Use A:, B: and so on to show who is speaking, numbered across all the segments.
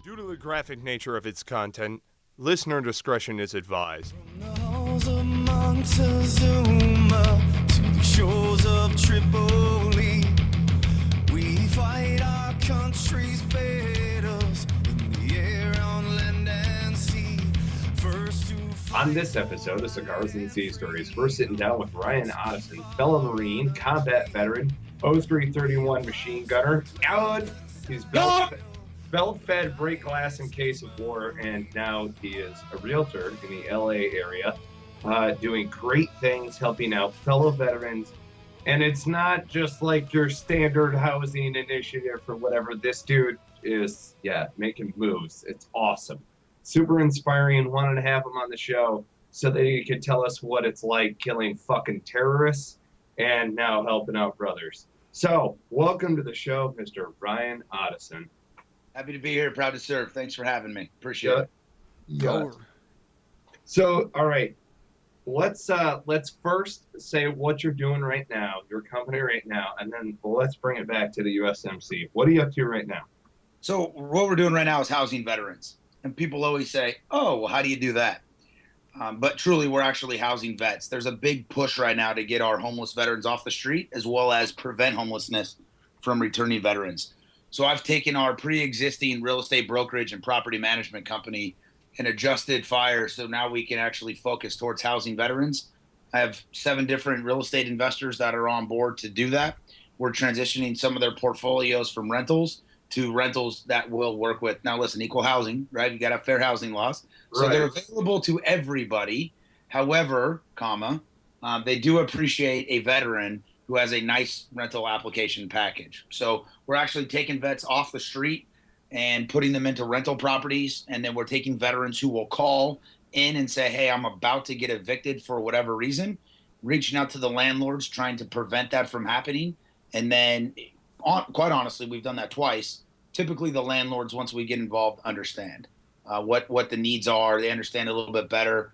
A: Due to the graphic nature of its content, listener discretion is advised.
B: From the halls of Montezuma to the shores of Tripoli, we fight our country's battles in the air, on land and sea. First to
C: On this episode of Cigars and Sea Stories, we're sitting down with Ryan Ottosen, fellow Marine, combat veteran, 0331 machine gunner. He's belt-fed, break glass in case of war, and now he is a realtor in the LA area, doing great things, helping out fellow veterans. And it's not just like your standard housing initiative or whatever. This dude is, making moves. It's awesome. Super inspiring. Wanted to have him on the show so that he could tell us what it's like killing fucking terrorists and now helping out brothers. So, welcome to the show, Mr. Ryan Ottosen.
D: Happy to be here. Proud to serve. Thanks for having me. Appreciate it.
C: Yeah. So, all right. Let's first say what you're doing right now, your company right now, and then let's bring it back to the USMC. What are you up to right now?
D: So what we're doing right now is housing veterans. And people always say, oh, well, how do you do that? But truly, we're actually housing vets. There's a big push right now to get our homeless veterans off the street, as well as prevent homelessness from returning veterans. So I've taken our pre-existing real estate brokerage and property management company and adjusted fire so now we can actually focus towards housing veterans. I have 7 different real estate investors that are on board to do that. We're transitioning some of their portfolios from rentals to rentals that will work with, now listen, equal housing, right? You got to have fair housing laws. So
C: Right.
D: They're available to everybody. However, they do appreciate a veteran who has a nice rental application package. So we're actually taking vets off the street and putting them into rental properties. And then we're taking veterans who will call in and say, hey, I'm about to get evicted for whatever reason, reaching out to the landlords, trying to prevent that from happening. And then quite honestly, we've done that twice. Typically the landlords, once we get involved, understand what the needs are. They understand a little bit better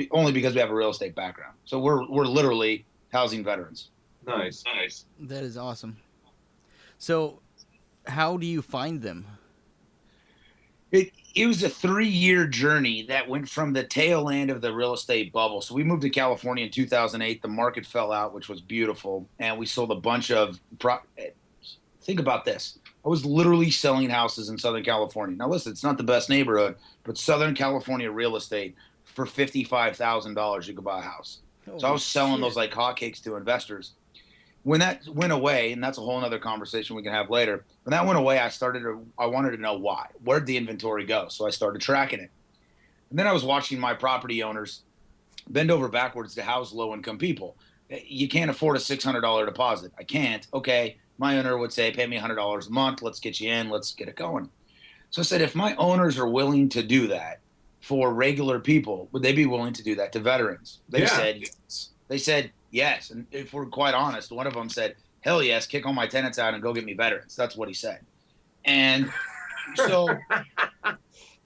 D: only because we have a real estate background. So we're literally housing veterans.
C: Nice.
E: That is awesome. So how do you find them?
D: It was a 3-year journey that went from the tail end of the real estate bubble. So we moved to California in 2008. The market fell out, which was beautiful. And we sold a bunch of think about this. I was literally selling houses in Southern California. Now, listen, it's not the best neighborhood, but Southern California real estate, for $55,000, you could buy a house. So I was selling those like hotcakes to investors. When that went away, and that's a whole other conversation we can have later, when that went away, I wanted to know why. Where'd the inventory go? So I started tracking it. And then I was watching my property owners bend over backwards to house low-income people. You can't afford a $600 deposit. I can't. Okay, my owner would say, pay me $100 a month. Let's get you in. Let's get it going. So I said, if my owners are willing to do that for regular people, would they be willing to do that to veterans? They said yes. They said yes. And if we're quite honest, one of them said, hell yes, kick all my tenants out and go get me veterans. That's what he said. And so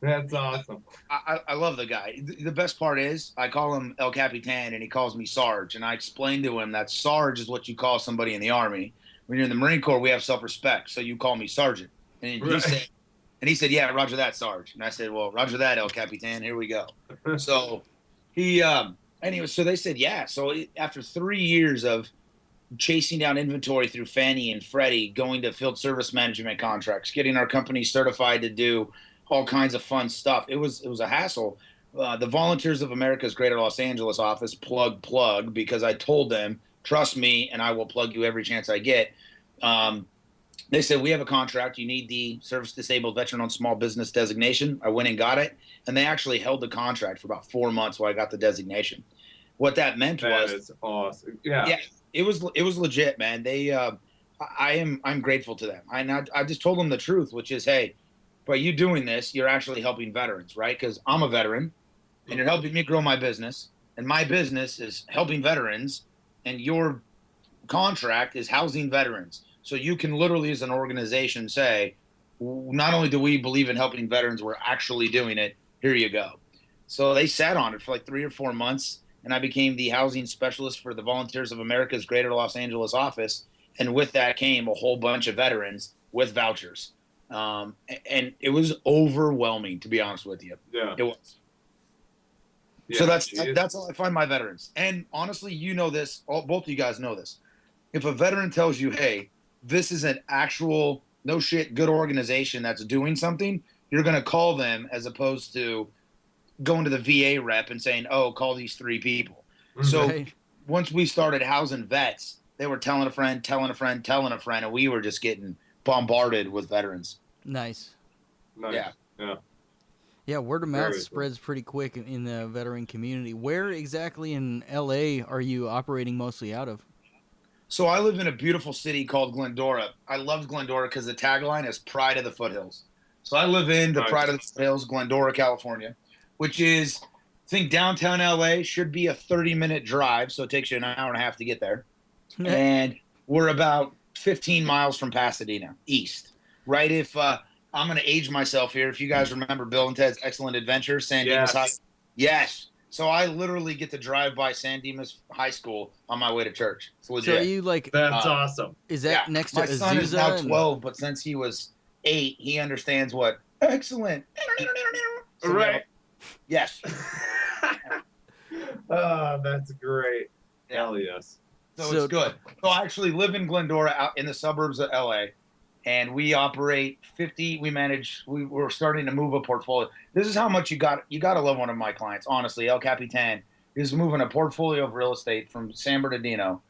C: That's awesome.
D: I love the guy. The best part is I call him El Capitan and he calls me Sarge. And I explained to him that Sarge is what you call somebody in the Army. When you're in the Marine Corps, we have self-respect. So you call me Sergeant. And he said, yeah, roger that, Sarge. And I said, well, roger that, El Capitan. Here we go. So so they said, yeah. So after 3 years of chasing down inventory through Fannie and Freddie, going to field service management contracts, getting our company certified to do all kinds of fun stuff. It was a hassle. The Volunteers of America's Greater Los Angeles office, plug, because I told them, trust me, and I will plug you every chance I get. They said, we have a contract. You need the Service Disabled Veteran-Owned Small Business designation. I went and got it, and they actually held the contract for about 4 months while I got the designation. What that meant was,
C: that is awesome. Yeah,
D: it was legit, man. I'm grateful to them. I just told them the truth, which is, hey, by you doing this, you're actually helping veterans, right? Because I'm a veteran, and you're helping me grow my business, and my business is helping veterans, and your contract is housing veterans. So you can literally, as an organization, say, not only do we believe in helping veterans, we're actually doing it. Here you go. So they sat on it for like 3 or 4 months, and I became the housing specialist for the Volunteers of America's Greater Los Angeles office. And with that came a whole bunch of veterans with vouchers. And it was overwhelming, to be honest with you.
C: Yeah.
D: It was.
C: Yeah,
D: So that's
C: geez.
D: how I find my veterans. And honestly, you know this, both of you guys know this. If a veteran tells you, hey, this is an actual, no shit, good organization that's doing something, you're going to call them as opposed to going to the VA rep and saying, oh, call these 3 people. So
E: Right.
D: once we started housing vets, they were telling a friend, telling a friend, telling a friend, and we were just getting bombarded with veterans.
E: Nice.
C: Nice.
D: Yeah.
C: Yeah.
E: Yeah, word of mouth
C: Very cool.
E: spreads pretty quick in the veteran community. Where exactly in LA are you operating mostly out of?
D: So I live in a beautiful city called Glendora. I love Glendora because the tagline is Pride of the Foothills. So I live in the
C: Nice.
D: Pride of the Foothills, Glendora, California, which is, I think downtown LA should be a 30-minute drive. So it takes you an hour and a half to get there. And we're about 15 miles from Pasadena, east. Right? If I'm going to age myself here. If you guys remember Bill and Ted's Excellent Adventure, San Dimas
C: Yes.
D: High. Yes. So I literally get to drive by San Dimas High School on my way to church. It's legit.
E: So are you like,
C: That's awesome.
E: is that
D: Yeah.
E: next to
D: My son is
E: Azusa?
D: now
E: and-
D: 12, but since he was 8, he understands what excellent. So
C: Right.
D: Yes.
C: Oh, that's great.
D: Yeah.
C: Hell yes.
D: So
E: So-
D: it's good. So I actually live in Glendora, out in the suburbs of LA, and we operate 50. We're starting to move a portfolio. This is how much you got to love one of my clients. Honestly, El Capitan is moving a portfolio of real estate from San Bernardino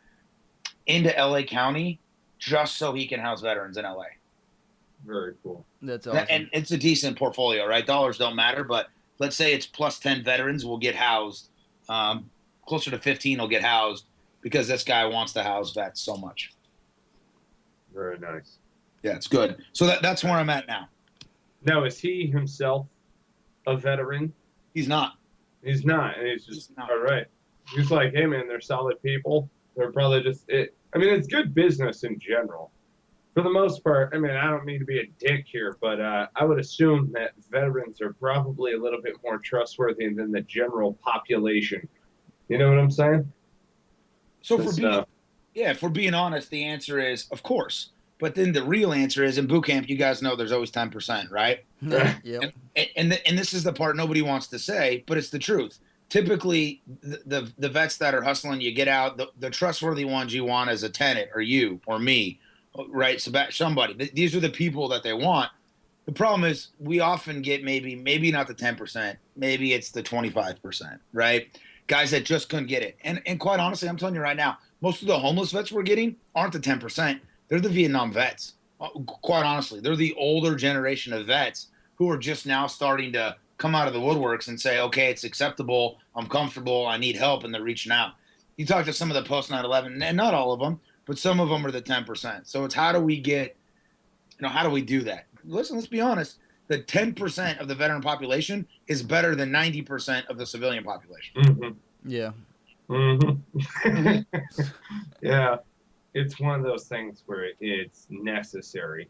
D: into LA County just so he can house veterans in LA.
C: Very cool.
E: That's awesome.
D: And it's a decent portfolio, right? Dollars don't matter, but let's say it's plus 10 veterans will get housed. Closer to 15 will get housed because this guy wants to house vets so much.
C: Very nice.
D: Yeah, it's good. So that's where I'm at now.
C: Now, is he himself a veteran?
D: He's not.
C: He's not. And he's just,
D: He's not.
C: all right. He's like, hey, man, they're solid people. They're probably just, I mean, it's good business in general. For the most part, I mean, I don't mean to be a dick here, but I would assume that veterans are probably a little bit more trustworthy than the general population. You know what I'm saying?
D: So if we're being honest, the answer is, of course. But then the real answer is, in boot camp, you guys know there's always 10%, right?
E: Yep.
D: And this is the part nobody wants to say, but it's the truth. Typically, the vets that are hustling, you get out, the trustworthy ones you want as a tenant, or you, or me, right? Somebody. These are the people that they want. The problem is we often get maybe not the 10%, maybe it's the 25%, right? Guys that just couldn't get it. And quite honestly, I'm telling you right now, most of the homeless vets we're getting aren't the 10%. They're the Vietnam vets. Quite honestly, they're the older generation of vets who are just now starting to come out of the woodworks and say, okay, it's acceptable. I'm comfortable. I need help. And they're reaching out. You talk to some of the post 9/11, and not all of them, but some of them are the 10%. So it's how do we do that? Listen, let's be honest. The 10% of the veteran population is better than 90% of the civilian population.
C: Mm-hmm.
E: Yeah.
C: Mm-hmm. Yeah. It's one of those things where it's necessary.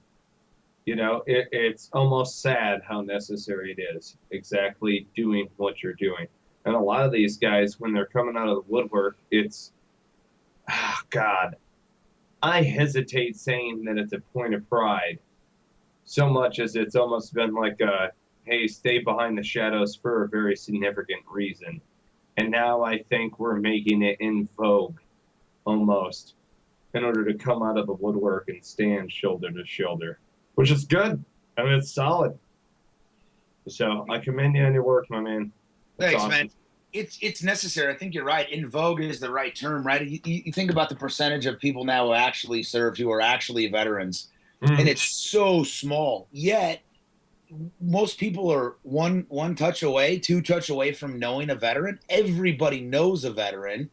C: You know, it's almost sad how necessary it is, exactly doing what you're doing. And a lot of these guys, when they're coming out of the woodwork, it's, God, I hesitate saying that it's a point of pride so much as it's almost been like hey, stay behind the shadows for a very significant reason. And now I think we're making it in vogue, almost, in order to come out of the woodwork and stand shoulder to shoulder, which is good. I mean, it's solid. So I commend you on your work, my man. That's
D: Thanks,
C: awesome.
D: man. It's necessary. I think you're right. In vogue is the right term, right? You think about the percentage of people now who actually served, who are actually veterans, and it's so small. Yet most people are one touch away, 2 touch away from knowing a veteran. Everybody knows a veteran.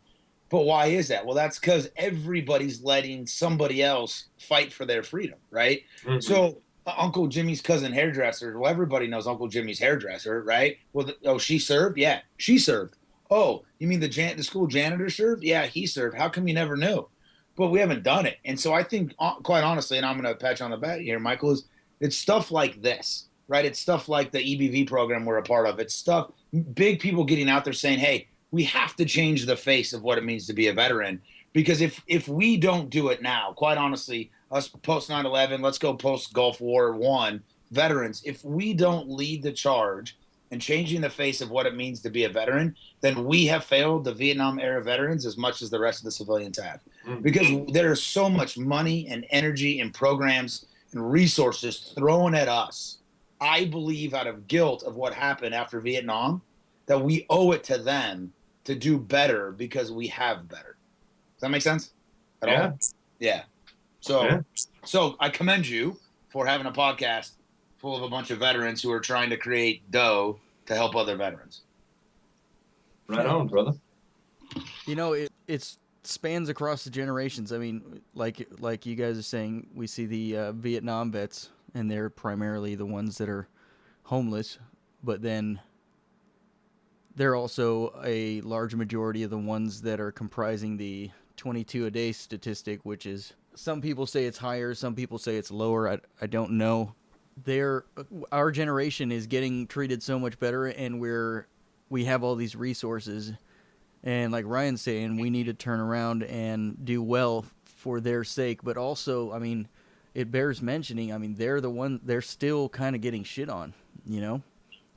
D: But why is that? Well, that's because everybody's letting somebody else fight for their freedom, right?
C: Mhm.
D: So Uncle Jimmy's cousin hairdresser, well, everybody knows Uncle Jimmy's hairdresser, right? Well, she served? Yeah, she served. Oh, you mean the school janitor served? Yeah, he served. How come you never knew? But we haven't done it. And so I think, quite honestly, and I'm going to pat you on the back here, Michael, it's stuff like this, right? It's stuff like the EBV program we're a part of. It's stuff, big people getting out there saying, hey, we have to change the face of what it means to be a veteran. Because if we don't do it now, quite honestly, us post 9/11, let's go post Gulf War I veterans. If we don't lead the charge in changing the face of what it means to be a veteran, then we have failed the Vietnam era veterans as much as the rest of the civilians have. Because there is so much money and energy and programs and resources thrown at us, I believe out of guilt of what happened after Vietnam, that we owe it to them to do better because we have better. Does that make sense? At all? Yeah. So I commend you for having a podcast full of a bunch of veterans who are trying to create dough to help other veterans.
C: Right on, brother.
E: You know, it spans across the generations. I mean, like you guys are saying, we see the Vietnam vets, and they're primarily the ones that are homeless, but then they're also a large majority of the ones that are comprising the 22 a day statistic, which is, some people say it's higher, some people say it's lower. I don't know. Our generation is getting treated so much better, and we have all these resources, and like Ryan's saying, we need to turn around and do well for their sake. But also, I mean, it bears mentioning, I mean, they're still kind of getting shit on, you know,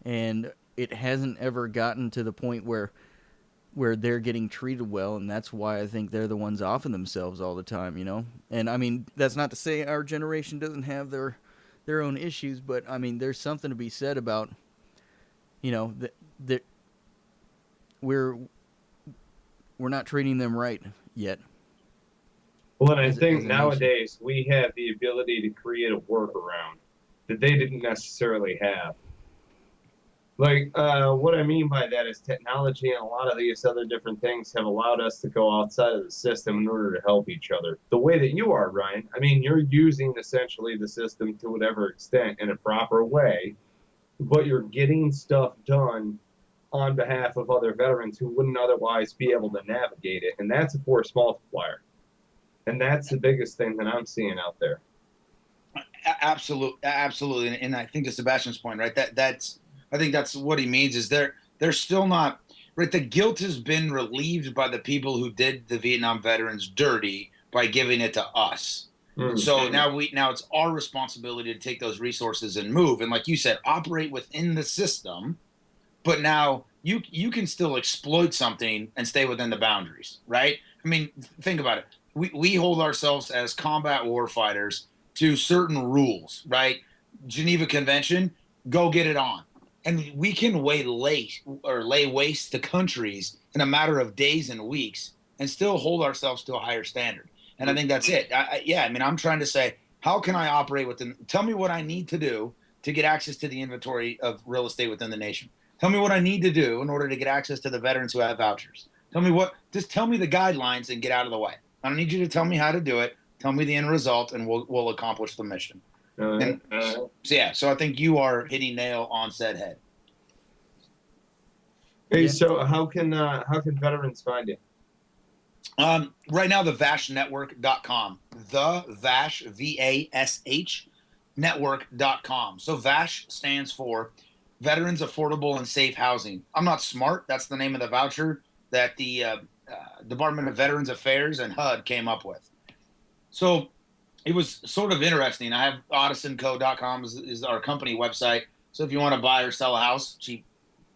E: and it hasn't ever gotten to the point where they're getting treated well, and that's why I think they're the ones offing themselves all the time, you know. And I mean, that's not to say our generation doesn't have their own issues, but I mean, there's something to be said about, you know, that we're not treating them right yet.
C: Well, and I think nowadays we have the ability to create a workaround that they didn't necessarily have. Like, what I mean by that is technology and a lot of these other different things have allowed us to go outside of the system in order to help each other. The way that you are, Ryan, I mean, you're using essentially the system to whatever extent in a proper way, but you're getting stuff done on behalf of other veterans who wouldn't otherwise be able to navigate it. And that's a force multiplier. And that's the biggest thing that I'm seeing out there.
D: Absolutely. And I think to Sebastian's point, right, I think that's what he means, is they're still not, right, the guilt has been relieved by the people who did the Vietnam veterans dirty by giving it to us. Mm-hmm. So now it's our responsibility to take those resources and move. And like you said, operate within the system, but now you can still exploit something and stay within the boundaries, right? I mean, think about it. We hold ourselves as combat war fighters to certain rules, right? Geneva Convention, go get it on. And we can lay waste to countries in a matter of days and weeks and still hold ourselves to a higher standard. And I think that's it. I mean, I'm trying to say, how can I operate within? Tell me what I need to do to get access to the inventory of real estate within the nation. Tell me what I need to do in order to get access to the veterans who have vouchers. Just tell me the guidelines and get out of the way. I don't need you to tell me how to do it. Tell me the end result, and we'll accomplish the mission. So I think you are hitting nail on said head.
C: Hey, so how can veterans find you?
D: Right now, the VASHnetwork.com. The VASH, VASH, network.com. So VASH stands for Veterans Affordable and Safe Housing. I'm not smart. That's the name of the voucher that the Department of Veterans Affairs and HUD came up with. So it was sort of interesting. I have ottosenco.com is our company website. So if you want to buy or sell a house, cheap,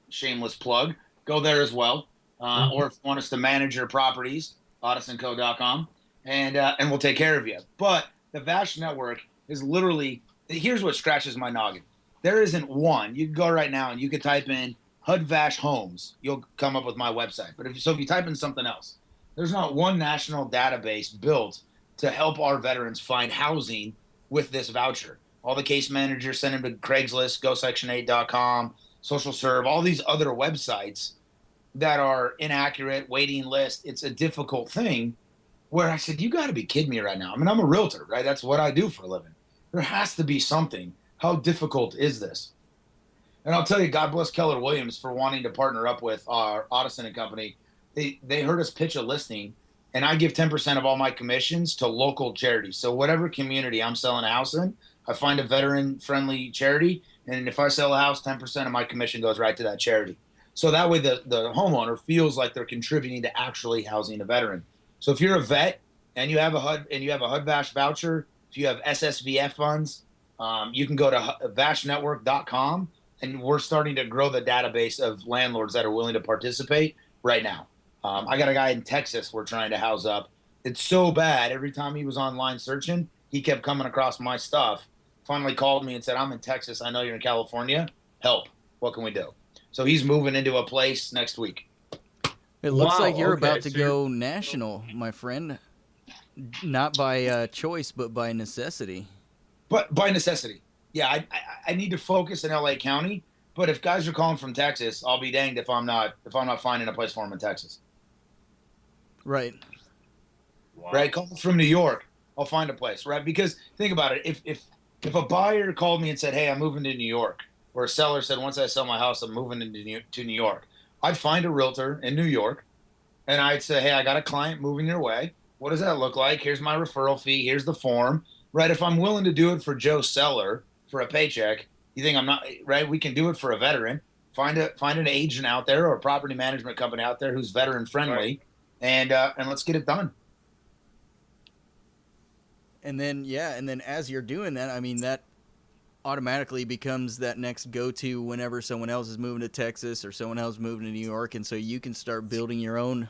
D: shameless plug, go there as well. Or if you want us to manage your properties, ottosenco.com, and we'll take care of you. But the VASH network is literally, here's what scratches my noggin. There isn't one. You can go right now and you can type in HUD VASH Homes. You'll come up with my website. But if you type in something else, there's not one national database built to help our veterans find housing with this voucher. All the case managers send them to Craigslist, GoSection8.com, Social Serve, all these other websites that are inaccurate, waiting list. It's a difficult thing where I said, you got to be kidding me right now. I mean, I'm a realtor, right? That's what I do for a living. There has to be something. How difficult is this? And I'll tell you, God bless Keller Williams for wanting to partner up with our Ottosen and Company. They heard us pitch a listing, and I give 10% of all my commissions to local charities. So whatever community I'm selling a house in, I find a veteran-friendly charity, and if I sell a house, 10% of my commission goes right to that charity. So that way the homeowner feels like they're contributing to actually housing a veteran. So if you're a vet and you have a HUD VASH voucher, if you have SSVF funds, you can go to vashnetwork.com, and we're starting to grow the database of landlords that are willing to participate right now. I got a guy in Texas we're trying to house up. It's so bad. Every time he was online searching, he kept coming across my stuff. Finally called me and said, I'm in Texas. I know you're in California. Help. What can we do? So he's moving into a place next week.
E: It looks like you're
C: okay,
E: about to
C: so
E: go national, my friend. Not by choice, but by necessity.
D: But by necessity. Yeah, I need to focus in LA County. But if guys are calling from Texas, I'll be danged if I'm not finding a place for them in Texas.
E: Right.
C: Wow.
D: Right? Call from New York, I'll find a place, right? Because think about it. If a buyer called me and said, hey, I'm moving to New York, or a seller said, once I sell my house, I'm moving to New York, I'd find a realtor in New York, and I'd say, hey, I got a client moving your way. What does that look like? Here's my referral fee. Here's the form, right? If I'm willing to do it for Joe Seller for a paycheck, you think I'm not, right? We can do it for a veteran. Find an agent out there or a property management company out there who's veteran friendly, and let's get it done.
E: And then as you're doing that, I mean, that automatically becomes that next go-to whenever someone else is moving to Texas or someone else moving to New York, and so you can start building your own,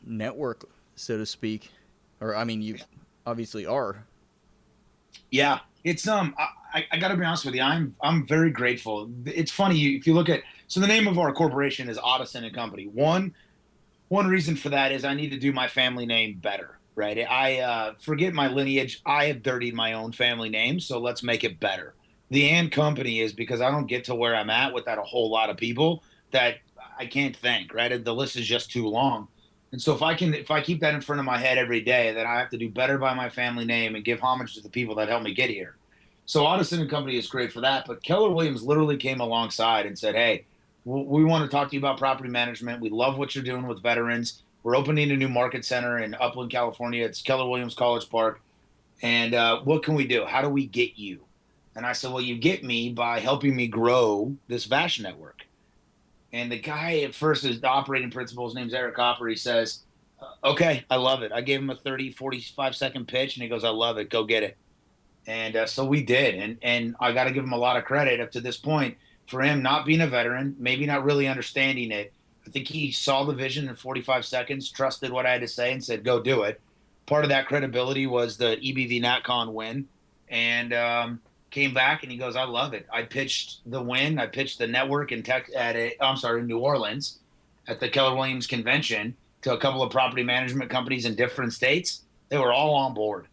E: network, so to speak. Or I mean, you obviously are.
D: Yeah, it's I got to be honest with you. I'm very grateful. It's funny if you look at, so the name of our corporation is Ottosen and Company. One reason for that is I need to do my family name better. Right. I forget my lineage. I have dirtied my own family name, so let's make it better. The and company is because I don't get to where I'm at without a whole lot of people that I can't thank. Right. The list is just too long. And so if I keep that in front of my head every day, that I have to do better by my family name and give homage to the people that helped me get here. So Ottosen and Company is great for that. But Keller Williams literally came alongside and said, hey, we want to talk to you about property management. We love what you're doing with veterans. We're opening a new market center in Upland, California. It's Keller Williams College Park. And what can we do? How do we get you? And I said, well, you get me by helping me grow this VASH network. And the guy at first, is the operating principal, his name's Eric Hopper. He says, okay, I love it. I gave him a 30, 45-second pitch, and he goes, I love it. Go get it. And so we did. And I got to give him a lot of credit up to this point for him not being a veteran, maybe not really understanding it. I think he saw the vision in 45 seconds, trusted what I had to say, and said, go do it. Part of that credibility was the EBV NatCon win, and came back, and he goes, I love it. I pitched the win. I pitched the network in New Orleans at the Keller Williams convention to a couple of property management companies in different states. They were all on board.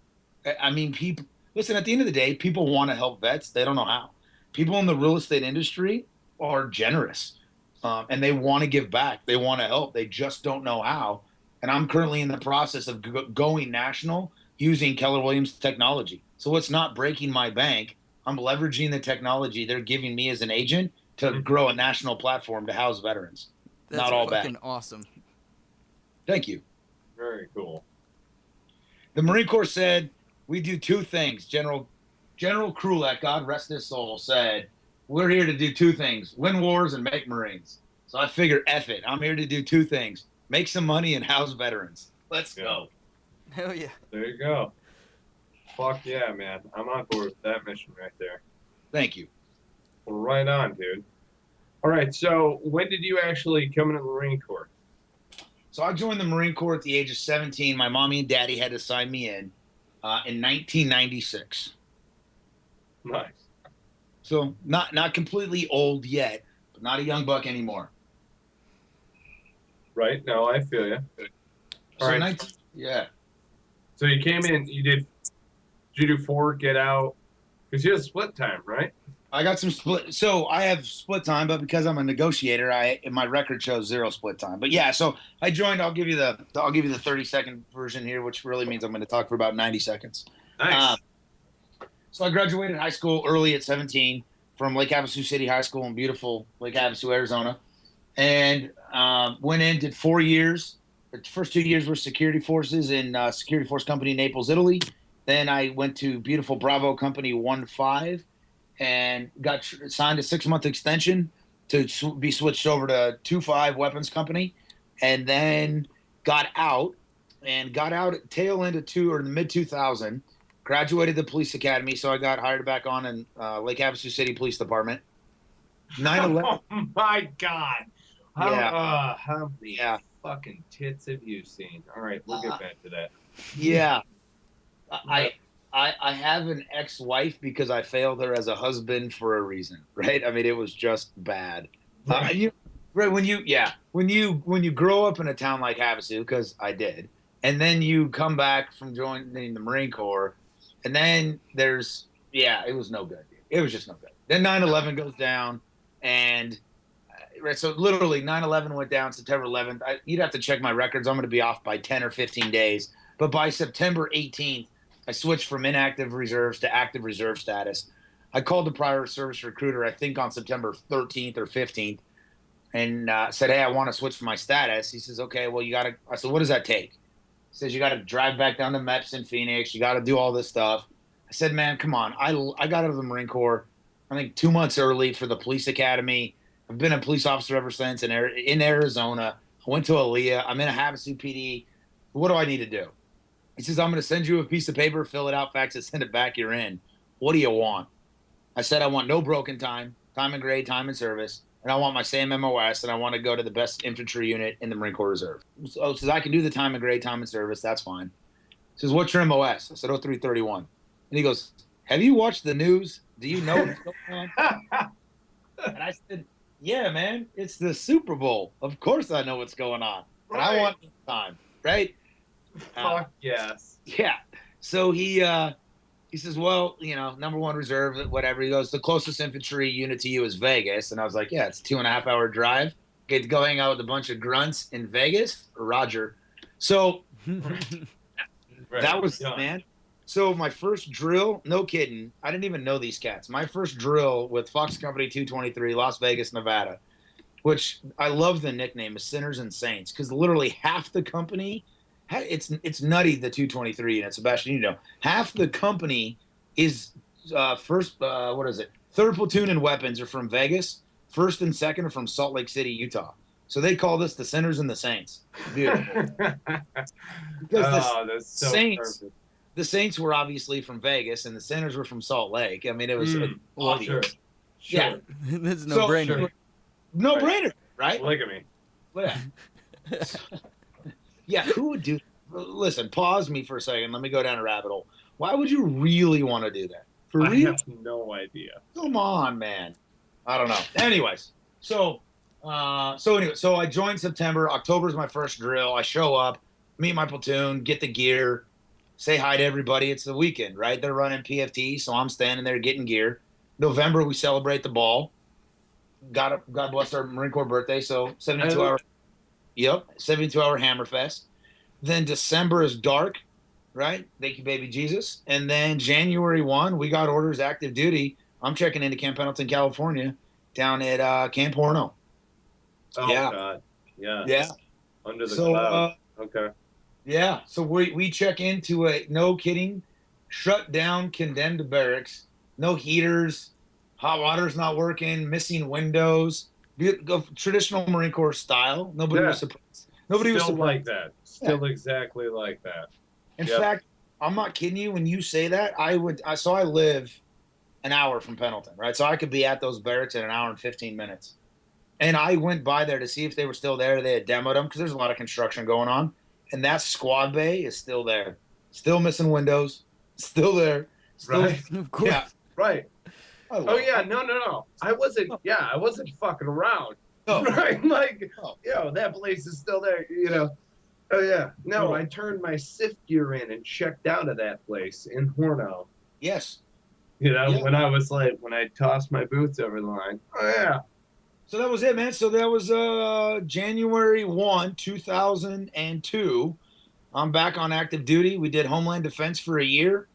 D: I mean, people, listen, at the end of the day, people want to help vets. They don't know how. People in the real estate industry are generous. And they want to give back. They want to help. They just don't know how. And I'm currently in the process of going national using Keller Williams technology. So it's not breaking my bank. I'm leveraging the technology they're giving me as an agent to grow a national platform to house veterans.
E: That's
D: not all
E: fucking
D: bad.
E: Awesome.
D: Thank you.
C: Very cool.
D: The Marine Corps said we do two things. General Krulak, God rest his soul, said, we're here to do two things, win wars and make Marines. So I figure, F it. I'm here to do two things, make some money and house veterans. Let's go.
E: Hell yeah.
C: There you go. Fuck yeah, man. I'm on board with that mission right there.
D: Thank you.
C: Well, right on, dude. All right, so when did you actually come into the Marine Corps?
D: So I joined the Marine Corps at the age of 17. My mommy and daddy had to sign me in 1996.
C: Nice.
D: So not completely old yet, but not a young buck anymore.
C: Right? No, I feel you. All right.
D: Yeah.
C: So you came in, did you do 4, get out? Because you had split time, right?
D: I got some split. So I have split time, but because I'm a negotiator, my record shows 0 split time. But yeah, so I joined. I'll give you the 30-second version here, which really means I'm going to talk for about 90 seconds.
C: Nice.
D: So I graduated high school early at 17 from Lake Havasu City High School in beautiful Lake Havasu, Arizona, and went in, did 4 years. The first 2 years were security forces in Security Force Company in Naples, Italy. Then I went to beautiful Bravo Company 1-5 and got signed a 6-month extension to be switched over to 2-5 Weapons Company, and then got out at tail end of the mid 2000. graduated the police academy, so I got hired back on in Lake Havasu City Police Department. 9/11.
C: Oh my God! How many
D: Yeah.
C: fucking tits have you seen? All right, we'll get back to that.
D: Yeah. I have an ex-wife because I failed her as a husband for a reason, right? I mean, it was just bad. When you grow up in a town like Havasu, because I did, and then you come back from joining the Marine Corps, and then it was no good. It was just no good. Then 9/11 goes down, and so literally 9/11 went down September 11th. You'd have to check my records. I'm going to be off by 10 or 15 days. But by September 18th, I switched from inactive reserves to active reserve status. I called the prior service recruiter, I think on September 13th or 15th, and said, hey, I want to switch my status. He says, okay, well, I said, what does that take? He says, you got to drive back down to MEPS in Phoenix. You got to do all this stuff. I said, man, come on. I got out of the Marine Corps, I think 2 months early for the police academy. I've been a police officer ever since in Arizona. I went to Aaliyah. I'm in a Havasu PD. What do I need to do? He says, I'm going to send you a piece of paper, fill it out, fax it, send it back, you're in. What do you want? I said, I want no broken time and grade, time and service, and I want my same MOS, and I want to go to the best infantry unit in the Marine Corps Reserve. So he says, I can do the time and grade, time and service, that's fine. He says, what's your MOS? I said, 0331. And he goes, have you watched the news? Do you know what's going on? And I said, yeah, man, it's the Super Bowl. Of course I know what's going on. And I want this time, right?
C: Fuck yes.
D: Yeah. So he says, well, number one reserve, whatever. He goes, the closest infantry unit to you is Vegas. And I was like, yeah, it's a 2.5 hour drive. Get to go hang out with a bunch of grunts in Vegas. Roger. So that was, man. So my first drill, no kidding, I didn't even know these cats. My first drill with Fox Company 223, Las Vegas, Nevada, which I love the nickname, is Sinners and Saints, because literally half the company, it's nutty, the 223 unit, Sebastian, half the company is third platoon and weapons are from Vegas, first and second are from Salt Lake City, Utah. So they call this the Sinners and the Saints. Beautiful. Because
C: that's so
D: Saints,
C: perfect.
D: the Saints were obviously from Vegas, and the Sinners were from Salt Lake. I mean, it was obvious.
C: Sure.
D: Yeah,
E: That's no brainer.
C: Sure.
D: no brainer, right?
C: Look at me.
D: Yeah. Yeah, who would do? Listen, pause me for a second. Let me go down a rabbit hole. Why would you really want to do that? For
C: I
D: real?
C: have no idea.
D: Come on, man. I don't know. Anyways, so I joined September. October is my first drill. I show up, meet my platoon, get the gear, say hi to everybody. It's the weekend, right? They're running PFT, so I'm standing there getting gear. November, we celebrate the ball. God bless our Marine Corps birthday, so 72 hours. Yep, 72-hour Hammerfest. Then December is dark, right? Thank you, baby Jesus. And then January 1, we got orders active duty. I'm checking into Camp Pendleton, California, down at Camp Horno.
C: Oh,
D: Yeah.
C: God. Yeah.
D: Yeah.
C: Under the
D: So,
C: cloud. Okay.
D: Yeah, so we check into a, no kidding, shut down, condemned barracks, no heaters, hot water's not working, missing windows, traditional Marine Corps style. Nobody was surprised. Nobody was
C: Still
D: surprised.
C: like that. Still exactly like that.
D: In fact, I'm not kidding you when you say that. I live an hour from Pendleton, right? So I could be at those barracks in an hour and 15 minutes. And I went by there to see if they were still there. They had demoed them because there's a lot of construction going on. And that squad bay is still there. Still missing windows. Still there. Still,
C: Right.
E: Of course.
D: Yeah.
C: Right.
D: Oh,
C: yeah, no. I wasn't fucking around.
D: No.
C: Right? Like,
D: No.
C: that place is still there, Oh, yeah. No,
D: No.
C: I turned my SIF gear in and checked out of that place in Horno.
D: Yes.
C: When I tossed my boots over the line. Oh, yeah.
D: So that was it, man. So that was January 1, 2002. I'm back on active duty. We did Homeland Defense for a year.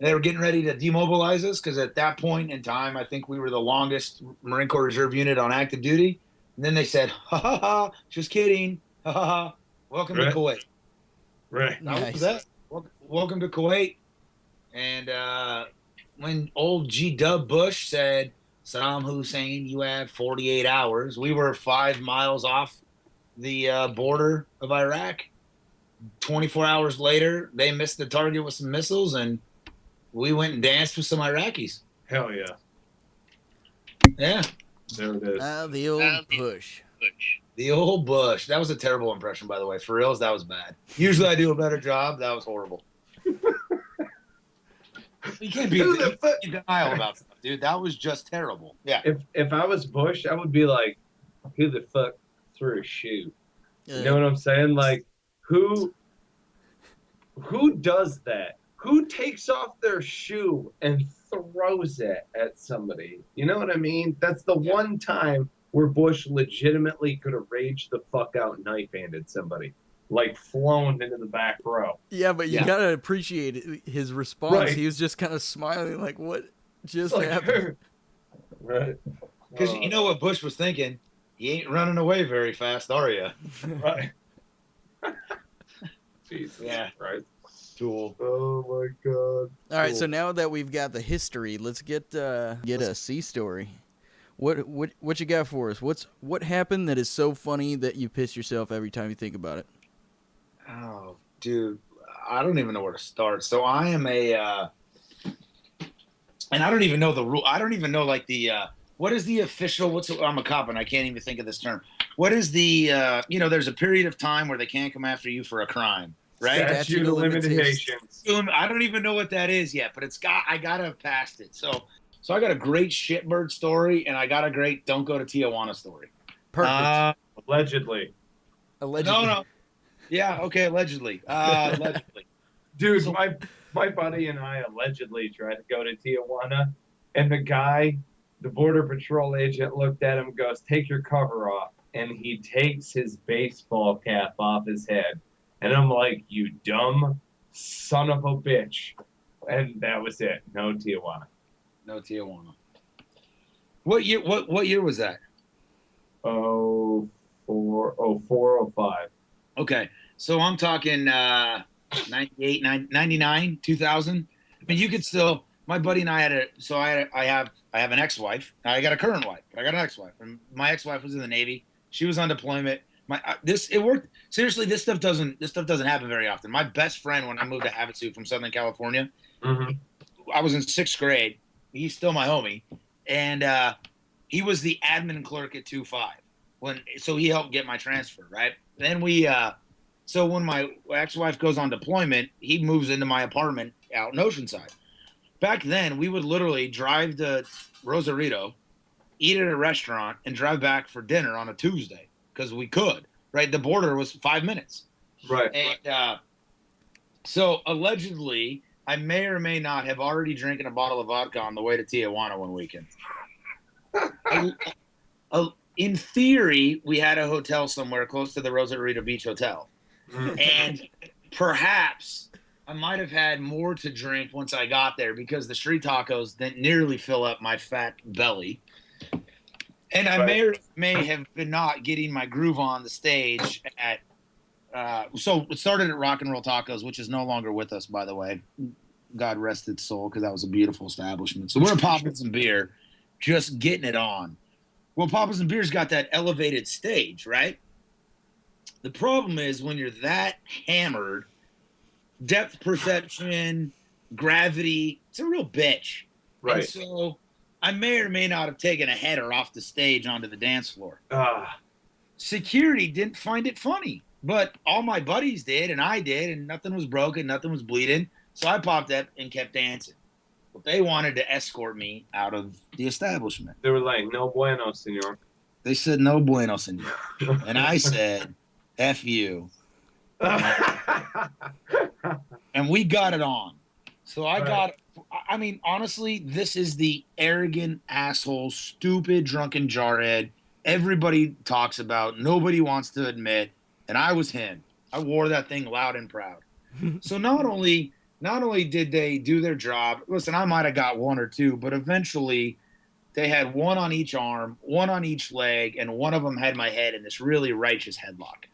D: They were getting ready to demobilize us because at that point in time, I think we were the longest Marine Corps Reserve unit on active duty. And then they said, ha, ha, ha, just kidding. Ha, ha, ha. Welcome to Kuwait.
C: Right.
D: That was that. Welcome to Kuwait. And when old G. Bush said, Saddam Hussein, you have 48 hours. We were 5 miles off the border of Iraq. 24 hours later, they missed the target with some missiles, and We went and danced with some Iraqis.
C: Hell yeah.
D: Yeah.
C: There it is.
E: The old push.
D: The old Bush. That was a terrible impression, by the way. For reals, that was bad. Usually I do a better job. That was horrible. You can't be in denial about stuff, dude. That was just terrible. Yeah.
C: If I was Bush, I would be like, who the fuck threw a shoe? You know what I'm saying? Like, who does that? Who takes off their shoe and throws it at somebody? You know what I mean? That's the one time where Bush legitimately could have raged the fuck out and knife-handed somebody. Like, flown into the back row.
E: Yeah, but you gotta appreciate his response. Right. He was just kind of smiling like, what just happened?
C: Right.
D: Because you know what Bush was thinking? You ain't running away very fast, are you?
C: Right. Jesus Christ.
D: Tool.
C: Oh my God.
E: All right, so now that we've got the history, let's get a sea story. What you got for us? What happened that is so funny that you piss yourself every time you think about it?
D: Oh, dude, I don't even know where to start. So I am and I don't even know the rule. I don't even know like what is the official? I'm a cop and I can't even think of this term. What is the there's a period of time where they can't come after you for a crime, right?
C: Statute of limitations.
D: I don't even know what that is yet, but I gotta have passed it. So I got a great shitbird story and I got a great don't go to Tijuana story.
E: Perfect.
C: Allegedly.
D: No. Yeah, okay, allegedly.
C: Dude, my buddy and I allegedly tried to go to Tijuana, and the Border Patrol agent looked at him and goes, take your cover off. And he takes his baseball cap off his head. And I'm like, you dumb son of a bitch. And that was it. No Tijuana.
D: No Tijuana. What year was that?
C: 405.
D: Okay. So I'm talking 98, 99, 2000. I mean, you could still. My buddy and I I have an ex-wife. I got a current wife, but I got an ex-wife. And my ex-wife was in the Navy. She was on deployment. It worked. Seriously, this stuff doesn't happen very often. My best friend when I moved to Havasu from Southern California, I was in 6th grade. He's still my homie, and he was the admin clerk at 2-5. So he helped get my transfer, right? Then so when my ex-wife goes on deployment, he moves into my apartment out in Oceanside. Back then, we would literally drive to Rosarito, eat at a restaurant, and drive back for dinner on a Tuesday because we could, right? The border was 5 minutes.
C: Right.
D: And so allegedly, I may or may not have already drinking a bottle of vodka on the way to Tijuana one weekend. In theory, we had a hotel somewhere close to the Rosarito Beach Hotel. And perhaps I might have had more to drink once I got there because the street tacos didn't nearly fill up my fat belly. And I may or may have been not getting my groove on the stage at so it started at Rock and Roll Tacos, which is no longer with us, by the way. God rest its soul, because that was a beautiful establishment. So we're at Papa's and Beer, just getting it on. Well, Papa's and Beer's got that elevated stage, right? The problem is when you're that hammered, depth perception, gravity, it's a real bitch.
C: Right.
D: And so I may or may not have taken a header off the stage onto the dance floor. Security didn't find it funny, but all my buddies did, and I did, and nothing was broken, nothing was bleeding. So I popped up and kept dancing. But they wanted to escort me out of the establishment.
C: They were like, no bueno, senor.
D: They said, no bueno, senor. And I said, F you. And we got it on. So I mean, honestly, this is the arrogant, asshole, stupid, drunken jarhead everybody talks about, nobody wants to admit, and I was him. I wore that thing loud and proud. So not only did they do their job, listen, I might have got one or two, but eventually they had one on each arm, one on each leg, and one of them had my head in this really righteous headlock.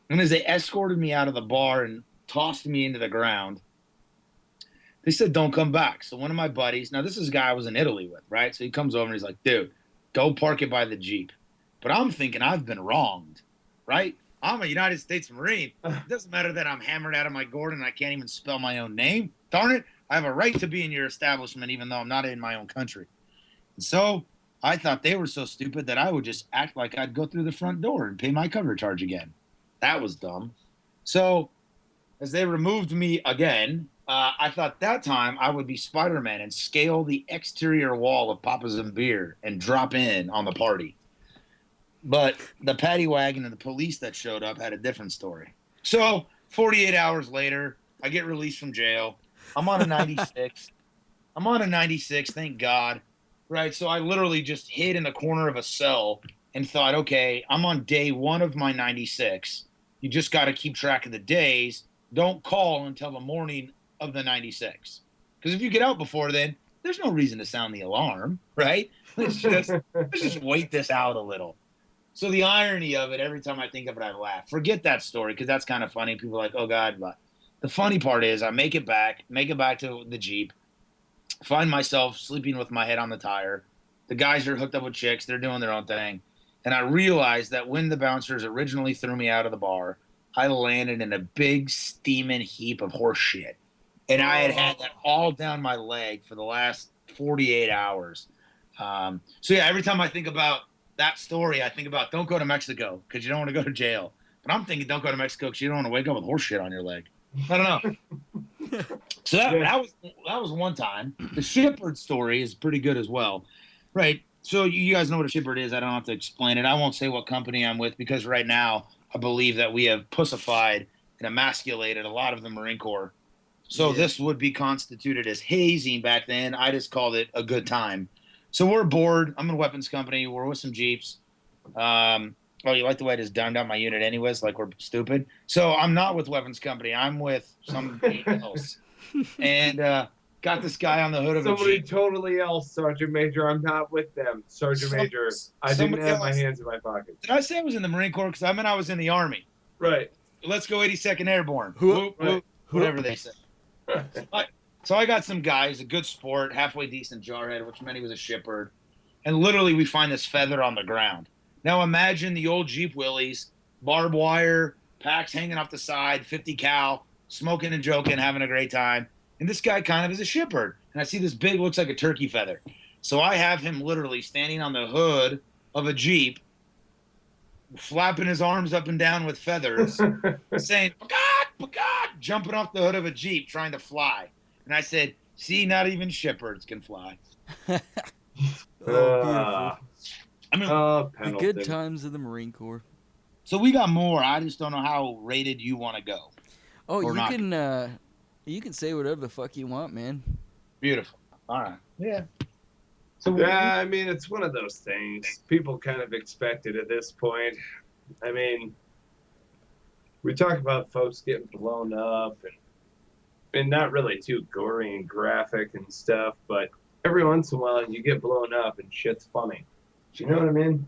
D: And as they escorted me out of the bar and tossed me into the ground, they said, don't come back. So one of my buddies, now this is a guy I was in Italy with, right? So he comes over and he's like, dude, go park it by the Jeep. But I'm thinking I've been wronged, right? I'm a United States Marine. It doesn't matter that I'm hammered out of my gourd and I can't even spell my own name. Darn it, I have a right to be in your establishment, even though I'm not in my own country. And so I thought they were so stupid that I would just act like I'd go through the front door and pay my cover charge again. That was dumb. So as they removed me again, I thought that time I would be Spider-Man and scale the exterior wall of Papa's and Beer and drop in on the party. But the paddy wagon and the police that showed up had a different story. So 48 hours later, I get released from jail. I'm on a 96. Thank God. Right, so I literally just hid in the corner of a cell and thought, okay, I'm on day 1 of my 96. You just got to keep track of the days. Don't call until the morning of the 96. Because if you get out before then, there's no reason to sound the alarm, right? Let's just wait this out a little. So the irony of it, every time I think of it, I laugh. Forget that story, because that's kind of funny. People are like, oh, God. But the funny part is I make it back to the Jeep, find myself sleeping with my head on the tire. The guys are hooked up with chicks. They're doing their own thing. And I realized that when the bouncers originally threw me out of the bar, I landed in a big steaming heap of horse shit. And I had that all down my leg for the last 48 hours. So, yeah, every time I think about that story, I think about don't go to Mexico because you don't want to go to jail. But I'm thinking don't go to Mexico because you don't want to wake up with horse shit on your leg. I don't know. So that was one time. The Shipard story is pretty good as well. Right. So you guys know what a Shipard is. I don't have to explain it. I won't say what company I'm with because right now I believe that we have pussified and emasculated a lot of the Marine Corps. So this would be constituted as hazing back then. I just called it a good time. So we're bored. I'm in a weapons company. We're with some Jeeps. Oh, you like the way I just dumbed out my unit anyways? Like we're stupid. So I'm not with weapons company. I'm with somebody else. And got this guy on the hood of a Jeep.
C: Somebody totally else, Sergeant Major. I'm not with them. Sergeant Major, I didn't have my hands in my pockets.
D: Did I say I was in the Marine Corps? Because I was in the Army.
C: Right.
D: Let's go 82nd Airborne. Whoop, whoop, whatever they say. So I got some guys, a good sport, halfway decent jarhead, which meant he was a Shipard. And literally we find this feather on the ground. Now imagine the old Jeep Willies, barbed wire, packs hanging off the side, 50 cal, smoking and joking, having a great time. And this guy kind of is a Shipard. And I see this big, looks like a turkey feather. So I have him literally standing on the hood of a Jeep, flapping his arms up and down with feathers, saying, "Peacock, peacock," jumping off the hood of a Jeep, trying to fly. And I said, see, not even Shipards can fly.
E: Beautiful.
D: I mean,
E: The good times of the Marine Corps.
D: so we got more. I just don't know how rated you want to go.
E: Oh,
D: Or
E: you can say whatever the fuck you want, man.
D: Beautiful. All right. Yeah. So
C: Yeah, I mean, it's one of those things. People kind of expect it at this point. I mean, we talk about folks getting blown up and not really too gory and graphic and stuff, but every once in a while you get blown up and shit's funny. You know what I mean?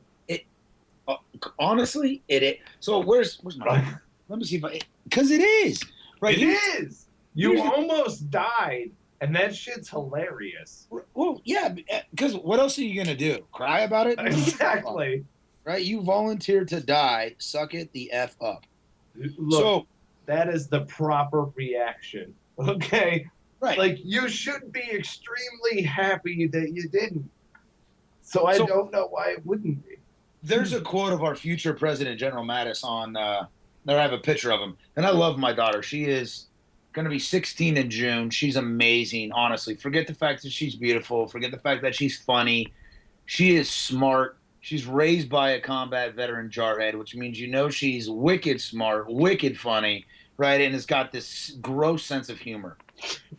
D: honestly, it. So where's my? Let me see if because it is right.
C: It is. You almost died. And that shit's hilarious.
D: Well, yeah, because what else are you going to do? Cry about it?
C: Exactly.
D: Right? You volunteered to die. Suck it the F up.
C: Look, that is the proper reaction. Okay?
D: Right.
C: Like, you should be extremely happy that you didn't. So I don't know why it wouldn't be.
D: There's a quote of our future president, General Mattis, on there. I have a picture of him. And I love my daughter. She is going to be 16 in June. She's amazing, honestly. Forget the fact that she's beautiful. Forget the fact that she's funny. She is smart. She's raised by a combat veteran jarhead, which means she's wicked smart, wicked funny, right? And has got this gross sense of humor.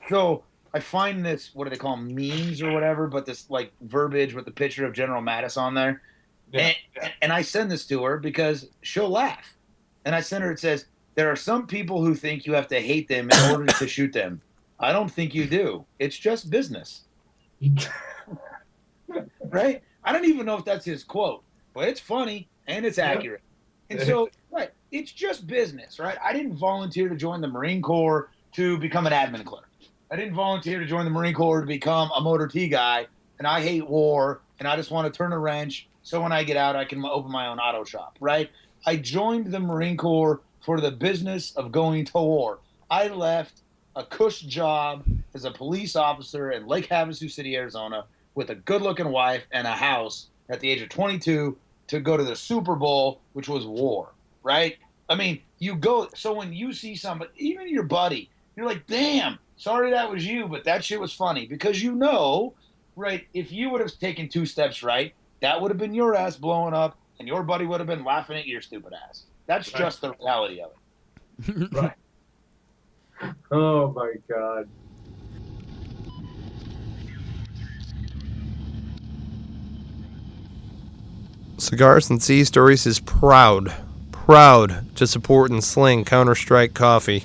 D: So I find this, what do they call them, memes or whatever, but this like verbiage with the picture of General Mattis on there. Yeah. And I send this to her because she'll laugh. And I send her, it says, there are some people who think you have to hate them in order to shoot them. I don't think you do. It's just business. Right? I don't even know if that's his quote, but it's funny and it's accurate. And so, right, it's just business, right? I didn't volunteer to join the Marine Corps to become an admin clerk. I didn't volunteer to join the Marine Corps to become a motor T guy, and I hate war, and I just want to turn a wrench so when I get out I can open my own auto shop, right? I joined the Marine Corps for the business of going to war. I left a cush job as a police officer in Lake Havasu City, Arizona, with a good-looking wife and a house at the age of 22 to go to the Super Bowl, which was war, right? I mean, you go. So when you see somebody, even your buddy, you're like, damn, sorry that was you, but that shit was funny because you know, right? If you would have taken 2 steps right, that would have been your ass blowing up, and your buddy would have been laughing at your stupid ass. That's just the reality of it.
C: Right. Oh my God.
A: Cigars and Sea Stories is proud to support and sling Counter-Strike coffee.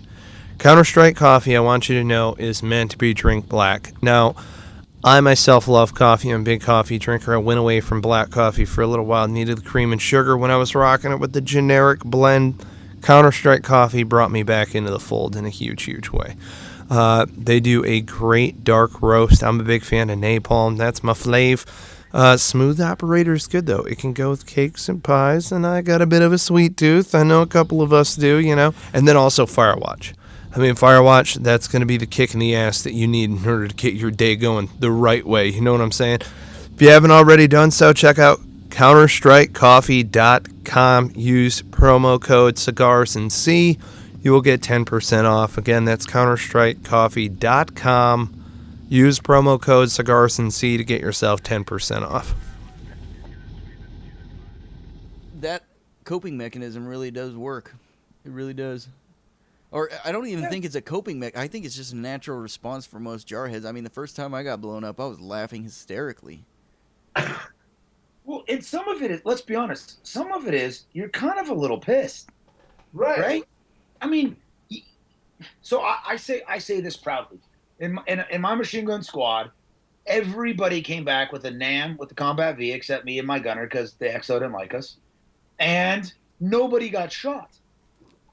A: Counter-Strike coffee, I want you to know, is meant to be drink black. Now, I myself love coffee. I'm a big coffee drinker. I went away from black coffee for a little while. Needed the cream and sugar when I was rocking it with the generic blend. Counter-Strike coffee brought me back into the fold in a huge way. They do a great dark roast. I'm a big fan of napalm. That's my fave. Smooth operator is good, though. It can go with cakes and pies, and I got a bit of a sweet tooth. I know a couple of us do, you know. And then also Firewatch. I mean, Firewatch, that's going to be the kick in the ass that you need in order to get your day going the right way. You know what I'm saying? If you haven't already done so, check out counterstrikecoffee.com. Use promo code Cigars and Sea. You will get 10% off. Again, that's counterstrikecoffee.com. Use promo code Cigars and Sea to get yourself 10% off.
E: That coping mechanism really does work. It really does. Or I don't even think it's a coping mechanism. I think it's just a natural response for most jarheads. I mean, the first time I got blown up, I was laughing hysterically.
D: Well, and some of it is, let's be honest, some of it is you're kind of a little pissed. Right? I mean, so I say this proudly. In my machine gun squad, everybody came back with a NAM with the Combat V except me and my gunner because the XO didn't like us. And nobody got shot.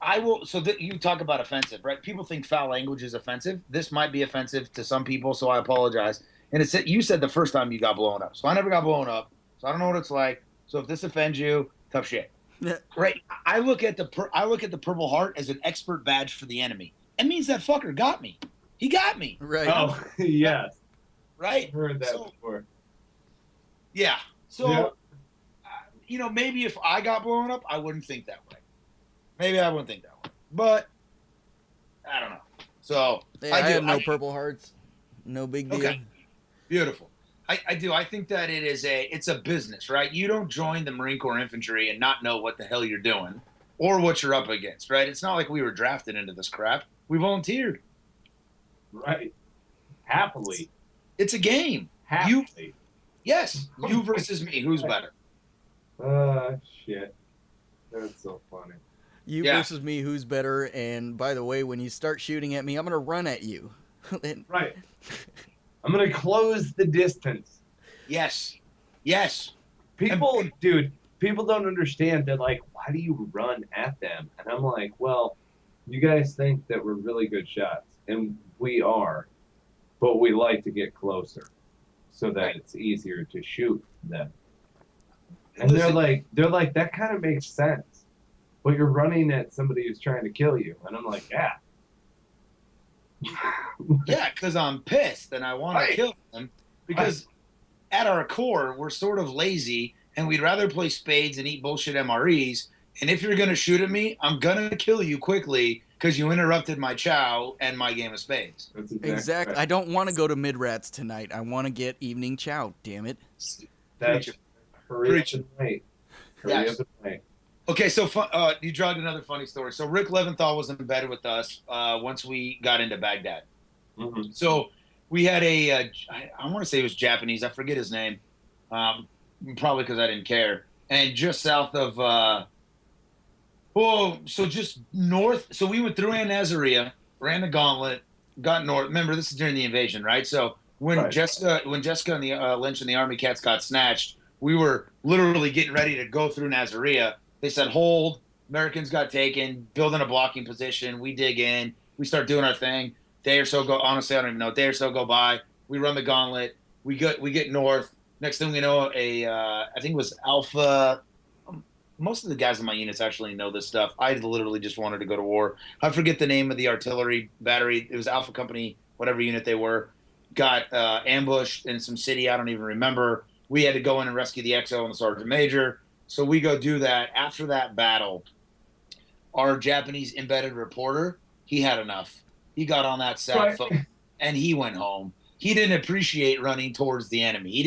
D: You talk about offensive, right? People think foul language is offensive. This might be offensive to some people, so I apologize. And you said the first time you got blown up. So I never got blown up. So I don't know what it's like. So if this offends you, tough shit. Right? I look at the Purple Heart as an expert badge for the enemy. It means that fucker got me. He got me.
E: Right.
C: Oh, yes.
D: Right?
C: I've heard that before.
D: Yeah. So, maybe if I got blown up, I wouldn't think that way. Maybe I wouldn't think that way. But, I don't know. So,
E: hey, I have no Purple Hearts. No big deal.
D: Okay. Beautiful. I do. I think that it's a business, right? You don't join the Marine Corps Infantry and not know what the hell you're doing or what you're up against, right? It's not like we were drafted into this crap. We volunteered.
C: Right. Happily.
D: It's a game.
C: Happily.
D: Yes. You versus me. Who's better?
C: Shit. That's so funny.
E: You versus me, who's better? And by the way, when you start shooting at me, I'm going to run at you.
C: Right. I'm going to close the distance.
D: Yes.
C: People don't understand that, like, why do you run at them? And I'm like, well, you guys think that we're really good shots, and we are, but we like to get closer so that it's easier to shoot them. And they're like, that kind of makes sense. But you're running at somebody who's trying to kill you. And I'm like, yeah.
D: Yeah, because I'm pissed and I want to kill them. Because at our core, we're sort of lazy and we'd rather play spades and eat bullshit MREs. And if you're going to shoot at me, I'm going to kill you quickly because you interrupted my chow and my game of spades.
E: Exactly. I don't want to go to mid-rats tonight. I want to get evening chow, damn it.
C: That's hurry up and wait. Hurry up and wait.
D: Okay, so you dragged another funny story. So Rick Leventhal was embedded with us once we got into Baghdad.
C: Mm-hmm.
D: So we had I want to say it was Japanese. I forget his name. Probably because I didn't care. And just south of, so just north. So we went through Nazaria, ran the gauntlet, got north. Remember, this is during the invasion, right? So when Jessica and the Lynch and the Army Cats got snatched, we were literally getting ready to go through Nazaria. They said, hold. Americans got taken, building a blocking position. We dig in. We start doing our thing. Day or so go. Honestly, I don't even know. Day or so go by. We run the gauntlet. We get north. Next thing we know, I think it was Alpha. Most of the guys in my units actually know this stuff. I literally just wanted to go to war. I forget the name of the artillery battery. It was Alpha Company whatever unit they were, got ambushed in some city. I don't even remember. We had to go in and rescue the XO and the sergeant major. So we go do that. After that battle, our Japanese embedded reporter, he had enough. He got on that sat phone and he went home. He didn't appreciate running towards the enemy. He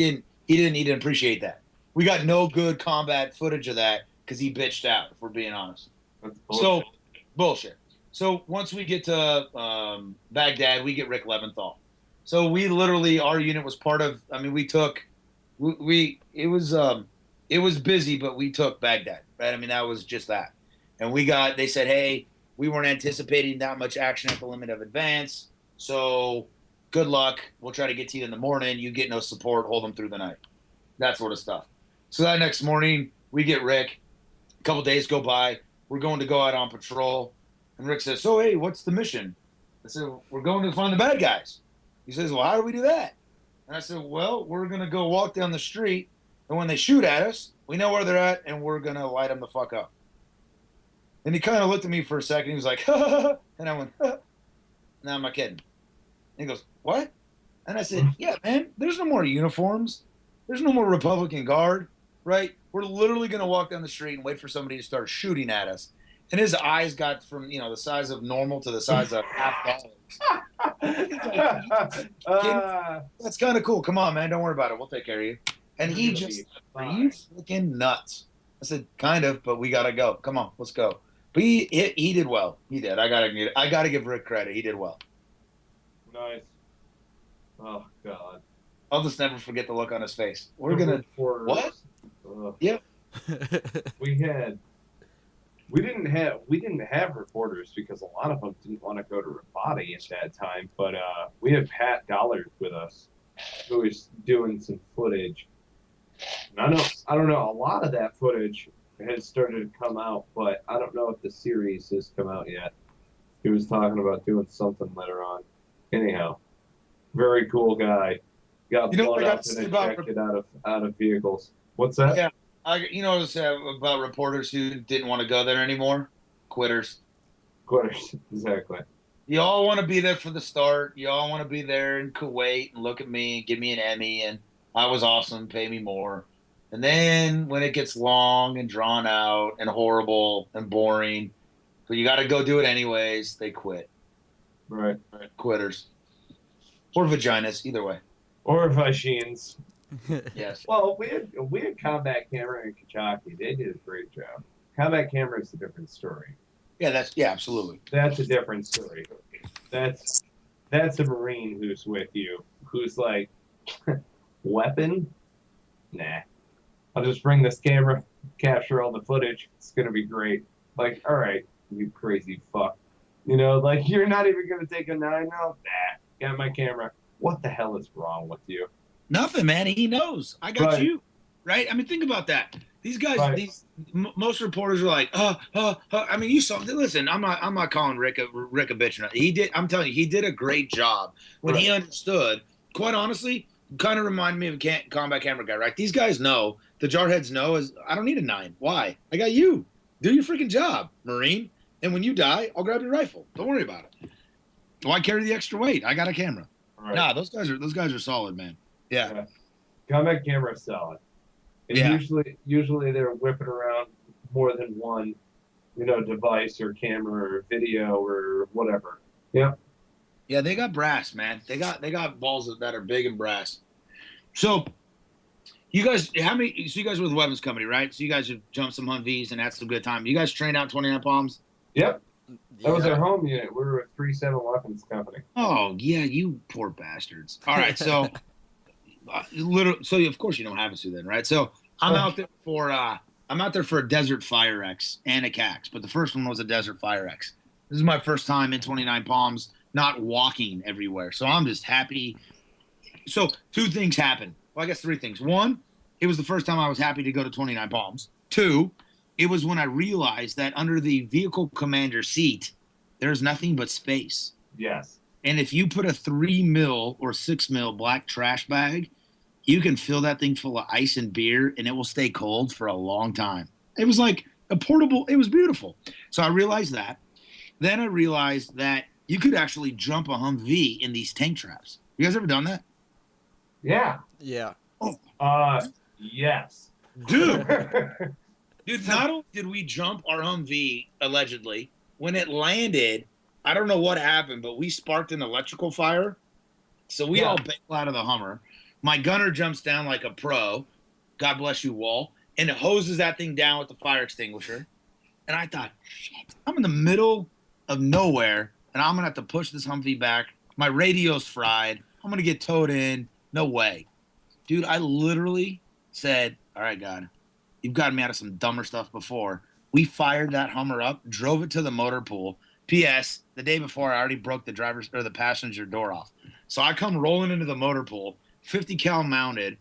D: didn't appreciate that. We got no good combat footage of that because he bitched out, if we're being honest.
C: That's bullshit.
D: So, bullshit. So once we get to Baghdad, we get Rick Leventhal. So we literally, our unit was part of, I mean, it was busy, but we took Baghdad, right? I mean, that was just that. And they said, hey, we weren't anticipating that much action at the limit of advance. So good luck. We'll try to get to you in the morning. You get no support. Hold them through the night. That sort of stuff. So that next morning, we get Rick. A couple days go by. We're going to go out on patrol. And Rick says, so, hey, what's the mission? I said, we're going to find the bad guys. He says, well, how do we do that? And I said, well, we're going to go walk down the street. And when they shoot at us, we know where they're at, and we're going to light them the fuck up. And he kind of looked at me for a second. He was like, ha, ha, ha. And I went, ha. No, I'm not kidding. And he goes, what? And I said, yeah, man, there's no more uniforms. There's no more Republican Guard, right? We're literally going to walk down the street and wait for somebody to start shooting at us. And his eyes got from, the size of normal to the size of half dollars. That's kind of cool. Come on, man. Don't worry about it. We'll take care of you. And he just, are you freaking nuts? I said, kind of, but we got to go. Come on, let's go. But he did well. He did. I gotta give Rick credit. He did well.
C: Nice. Oh, God.
D: I'll just never forget the look on his face. We're going to, what? Yep.
C: We didn't have reporters because a lot of them didn't want to go to Rabati at that time, but we had Pat Dollard with us, who was doing some footage. And I don't know. A lot of that footage has started to come out, but I don't know if the series has come out yet. He was talking about doing something later on. Anyhow, very cool guy. Got blown up and ejected out of vehicles. What's that?
D: Yeah. About reporters who didn't want to go there anymore? Quitters.
C: Exactly.
D: You all want to be there for the start. You all want to be there in Kuwait and look at me and give me an Emmy and I was awesome, pay me more. And then when it gets long and drawn out and horrible and boring, but you got to go do it anyways, they quit.
C: Right.
D: Quitters. Or vaginas, either way.
C: Or vagines.
D: Yes.
C: Well, we had Combat Camera and Kachaki. They did a great job. Combat Camera is a different story.
D: Yeah, absolutely.
C: That's a different story. That's a Marine who's with you, who's like, weapon? Nah. I'll just bring this camera, capture all the footage. It's gonna be great. Like, all right, you crazy fuck. Like you're not even gonna take a 9 now? Nah. Got my camera. What the hell is wrong with you?
D: Nothing, man. He knows. I got you. Right? I mean, think about that. These guys, most reporters are like, I mean, you saw. Listen, I'm not calling Rick a bitch. He did. I'm telling you, he did a great job when he understood. Quite honestly, kind of reminded me of a combat camera guy. Right? These guys know. The jarheads know. I don't need a 9. Why? I got you. Do your freaking job, Marine. And when you die, I'll grab your rifle. Don't worry about it. Why carry the extra weight? I got a camera. Right. Nah, those guys are solid, man. Yeah.
C: Combat camera is solid. And usually they're whipping around more than one, device or camera or video or whatever. Yeah.
D: Yeah, they got brass, man. They got balls that are big and brass. So you guys, so you guys were the weapons company, right? So you guys have jumped some Humvees and had some good time. You guys trained out 29 Palms?
C: Yep. That was our home unit. We were a 3-7 weapons company.
D: Oh, yeah, you poor bastards. All right, so so of course you don't have a suit then, right? So I'm out there for a Desert Fire X and a CAX, but the first one was a Desert Fire X. This is my first time in 29 Palms, not walking everywhere. So I'm just happy. So 2 things happened. Well, I guess 3 things. 1, it was the first time I was happy to go to 29 Palms. 2, it was when I realized that under the vehicle commander seat, there's nothing but space.
C: Yes.
D: And if you put a 3 mil or 6 mil black trash bag, you can fill that thing full of ice and beer, and it will stay cold for a long time. It was like a portable. It was beautiful. So I realized that. Then I realized that you could actually jump a Humvee in these tank traps. You guys ever done that?
C: Yeah.
E: Yeah.
C: Yes.
D: Dude, not only did we jump our Humvee, allegedly, when it landed, I don't know what happened, but we sparked an electrical fire. So we all bail out of the Hummer. My gunner jumps down like a pro. God bless you, Wall. And it hoses that thing down with the fire extinguisher. And I thought, shit, I'm in the middle of nowhere, and I'm going to have to push this Humvee back. My radio's fried. I'm going to get towed in. No way. Dude, I literally said, all right, God, you've gotten me out of some dumber stuff before. We fired that Hummer up, drove it to the motor pool. P.S. The day before, I already broke the driver's or the passenger door off. So I come rolling into the motor pool, 50 cal mounted.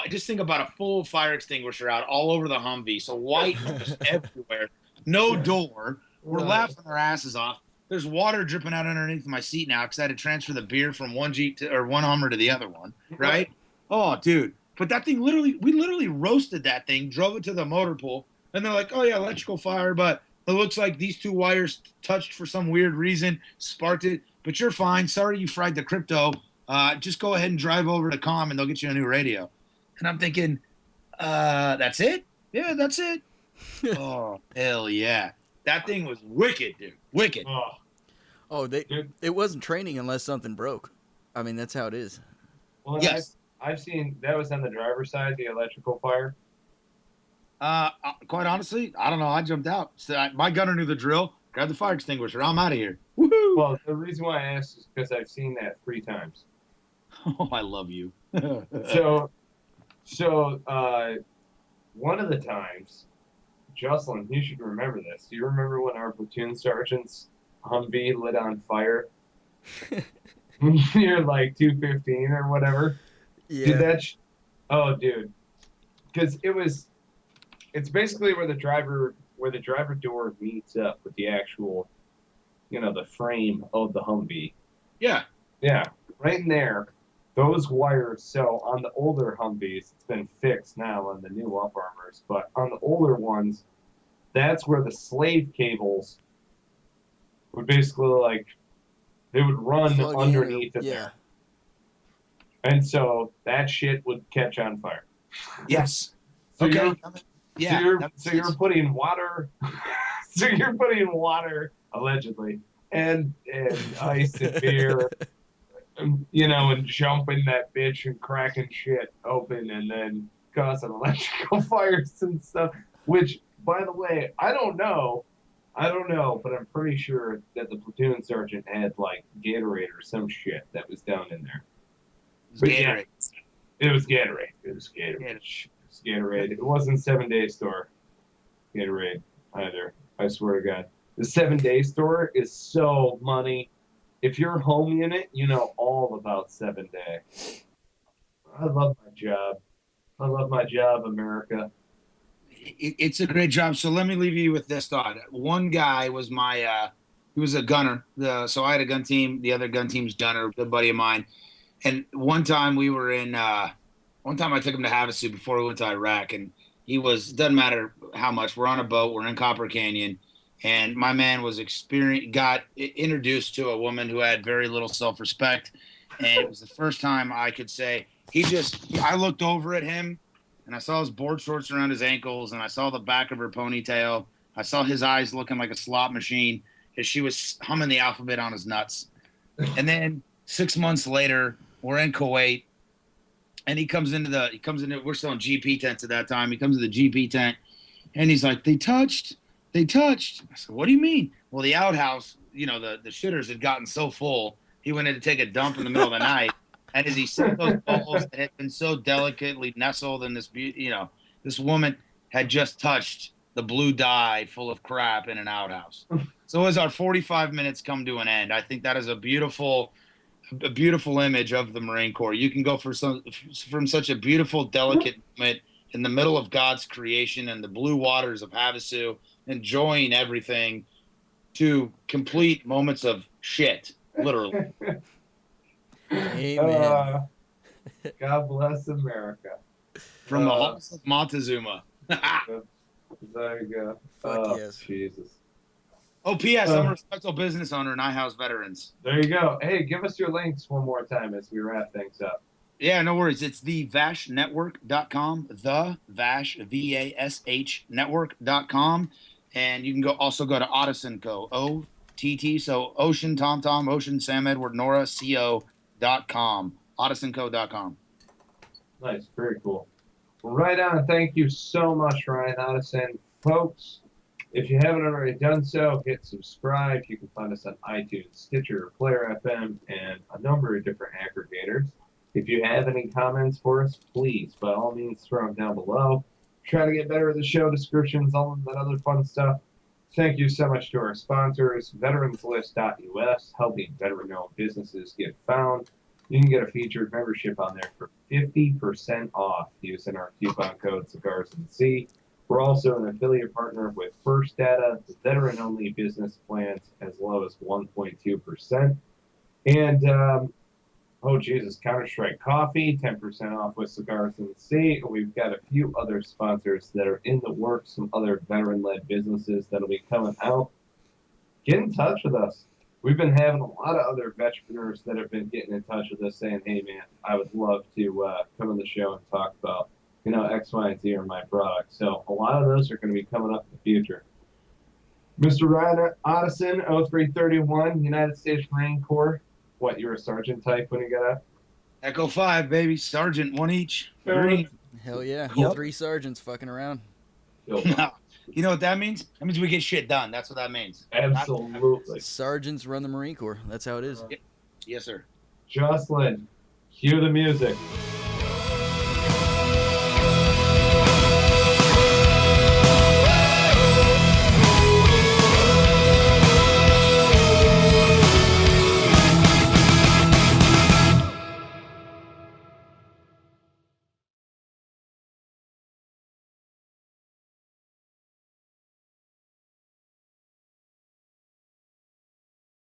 D: Just think about a full fire extinguisher out all over the Humvee. So white just everywhere. No door. We're laughing our asses off. There's water dripping out underneath my seat now because I had to transfer the beer from one one Hummer to the other one. Right? Oh, dude. But that thing we literally roasted that thing, drove it to the motor pool, and they're like, oh yeah, electrical fire, but it looks like these two wires touched for some weird reason, sparked it, but you're fine. Sorry you fried the crypto. Just go ahead and drive over to COM and they'll get you a new radio. And I'm thinking, that's it? Yeah, that's it. Oh, hell yeah. That thing was wicked, dude. Wicked.
E: Oh, it wasn't training unless something broke. I mean, that's how it is.
C: Well,
D: yes.
C: I've seen that was on the driver's side, the electrical fire.
D: Quite honestly, I don't know. I jumped out. So my gunner knew the drill. Grab the fire extinguisher. I'm out of here. Woohoo!
C: Well, the reason why I asked is because I've seen that 3 times.
D: Oh, I love you.
C: So, one of the times, Jocelyn, you should remember this. Do you remember when our platoon sergeant's Humvee lit on fire? You're like 215 or whatever.
E: Yeah.
C: Did that? Oh, dude. Because it's basically where the driver door meets up with the actual, the frame of the Humvee.
D: Yeah.
C: Yeah. Right in there. Those wires, so on the older Humvees, it's been fixed now on the new up armors, but on the older ones, that's where the slave cables would basically they would run
E: Plug
C: underneath
E: in,
C: it there. And so that shit would catch on fire.
D: Yes.
C: So
D: okay.
C: You're putting water, so you're putting water, allegedly, and ice and beer, and jumping that bitch and cracking shit open and then causing electrical fires and stuff, which, by the way, I don't know, but I'm pretty sure that the platoon sergeant had Gatorade or some shit that was down in there.
D: Gatorade.
C: Yeah, it was Gatorade. It was Gatorade. It wasn't 7 Day Store Gatorade either. I swear to God. The 7 Day Store is so money. If you're home unit, you know all about 7 Day. I love my job. I love my job, America.
D: It's a great job. So let me leave you with this thought. One guy was he was a gunner. So I had a gun team. The other gun team's gunner, a good buddy of mine. And one time one time I took him to Havasu before we went to Iraq, and doesn't matter how much, we're on a boat, we're in Copper Canyon, and my man got introduced to a woman who had very little self-respect, and it was the first time I could say, I looked over at him, and I saw his board shorts around his ankles, and I saw the back of her ponytail, I saw his eyes looking like a slot machine, as she was humming the alphabet on his nuts. And then 6 months later, we're in Kuwait, and he comes into we're still in GP tents at that time. He comes to the GP tent and he's like, they touched. I said, what do you mean? Well, the outhouse, the shitters had gotten so full, he went in to take a dump in the middle of the night. And as he set those bowls that had been so delicately nestled in this, this woman had just touched the blue dye full of crap in an outhouse. So as our 45 minutes come to an end, I think that is a beautiful image of the Marine Corps. You can go from such a beautiful, delicate moment in the middle of God's creation and the blue waters of Havasu, enjoying everything, to complete moments of shit, literally.
E: Amen.
C: God bless America.
D: From the halls of Montezuma.
C: There you go.
E: Fuck yes.
C: Jesus.
D: Oh, P.S. I'm a respectable business owner and I house veterans.
C: There you go. Hey, give us your links one more time as we wrap things up.
D: Yeah, no worries. It's the VASHnetwork.com, the VASH, VASH network.com. And you can also go to Ottosen Co, OTT, so Ocean, Tom, Ocean, Sam, Edward, Nora, CO.com, OttosenCo.com.
C: Nice. Very cool. Right on. Thank you so much, Ryan Ottosen. Folks, if you haven't already done so, hit subscribe. You can find us on iTunes, Stitcher, Player FM, and a number of different aggregators. If you have any comments for us, please, by all means, throw them down below. Try to get better at the show descriptions, all of that other fun stuff. Thank you so much to our sponsors, veteranslist.us, helping veteran-owned businesses get found. You can get a featured membership on there for 50% off using our coupon code Cigars and Sea. We're also an affiliate partner with First Data, veteran-only business plans as low as 1.2%. And, oh, Jesus, Counter-Strike Coffee, 10% off with Cigars and Sea. We've got a few other sponsors that are in the works, some other veteran-led businesses that'll be coming out. Get in touch with us. We've been having a lot of other veterans that have been getting in touch with us saying, hey, man, I would love to come on the show and talk about, X, Y, and Z are my products. So a lot of those are going to be coming up in the future. Mr. Ryan Ottosen, 0331, United States Marine Corps. What, you're a sergeant type when you got out?
D: Echo 5, baby. Sergeant, one each. Green.
E: Hell yeah.
D: Yep.
E: 3 sergeants fucking around.
D: No. You know what that means? That means we get shit done. That's what that means.
C: Absolutely.
E: Sergeants run the Marine Corps. That's how it is.
D: Yes, sir.
C: Jocelyn, cue the music.